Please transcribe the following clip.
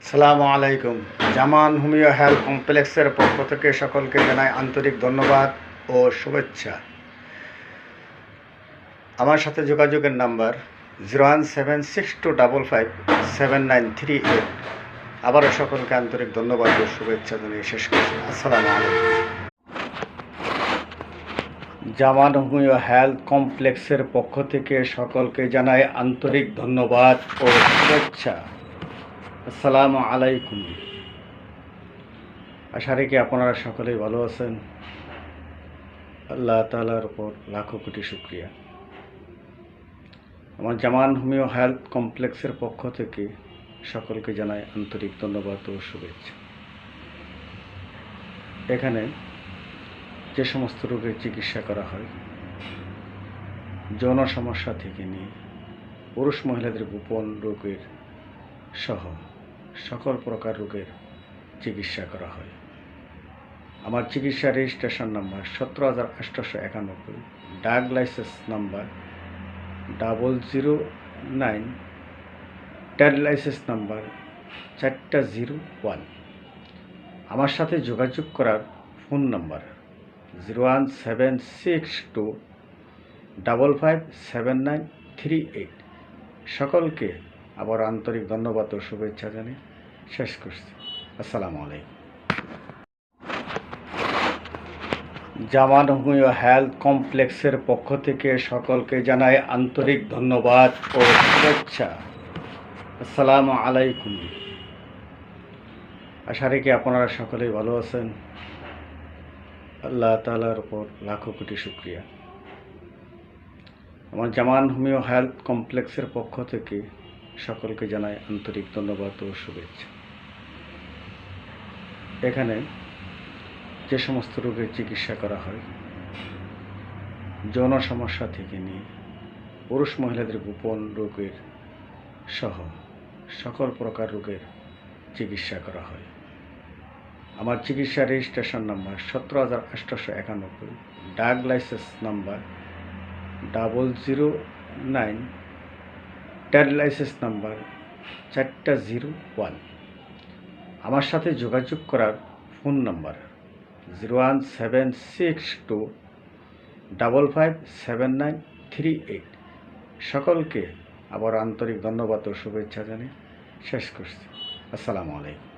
সালামু আলাইকুম। জামান homeo health কমপ্লেক্সের পক্ষ থেকে সকলকে জানাই আন্তরিক ধন্যবাদ ও শুভেচ্ছা। আমার সাথে যোগাযোগের নাম্বার 01762557938। আবারও সকলকে আন্তরিক ধন্যবাদ ও শুভেচ্ছা জানিয়ে শেষ করছি। আসসালামু আলাইকুম। জামান হোমিও হেলথ কমপ্লেক্সের পক্ষ থেকে সকলকে জানাই আন্তরিক ধন্যবাদ ও শুভেচ্ছা। আসসালামু আলাইকুম। আশা রাখি আপনারা সকলেই ভালো আছেন। আল্লাহ তাআলার উপর লাখো কোটি শুকরিয়া। আমার জামান হোমিও হেলথ কমপ্লেক্সের পক্ষ থেকে সকলকে জানাই আন্তরিক ধন্যবাদ ও শুভেচ্ছা। এখানে যে সমস্ত রোগের চিকিৎসা করা হয়, যৌন সমস্যা থেকে নিয়ে পুরুষ মহিলাদের গোপন রোগের সহ সকল প্রকার রোগের চিকিৎসা করা হয়। আমার চিকিৎসা রেজিস্ট্রেশন নাম্বার 17,891, ডাক licence number 009, Tad licence number 401। আমার সাথে যোগাযোগ করার ফোন নাম্বার 01762557938। সকলকে আবার আন্তরিক ধন্যবাদ ও শুভেচ্ছা জানিয়ে শেষ করছি। আসসালামু আলাইকুম। জামান হোমিও হেলথ কমপ্লেক্সের পক্ষ থেকে সকলকে জানাই আন্তরিক ধন্যবাদ ও শুভেচ্ছা। আসসালামু আলাইকুম। আশা রাখি আপনারা সকলেই ভালো আছেন। আল্লাহ তাআলার উপর লাখো কোটি শুকরিয়া। আমার জামান হোমিও হেলথ কমপ্লেক্সের পক্ষ থেকে সকলকে জানাই আন্তরিক ধন্যবাদ ও শুভেচ্ছা। এখানে যে সমস্ত রোগের চিকিৎসা করা হয়, যৌন সমস্যা থেকে নিয়ে পুরুষ মহিলাদের গোপন রোগের সহ সকল প্রকার রোগের চিকিৎসা করা হয়। আমার চিকিৎসা রেজিস্ট্রেশন নাম্বার 17,891, ডাক licence number 009, Tad licence number 401। আমার সাথে যোগাযোগ করার ফোন নাম্বার 01762557938। সকলকে আবার আন্তরিক ধন্যবাদ ও শুভেচ্ছা জানিয়ে শেষ করছি। আসসালামু আলাইকুম।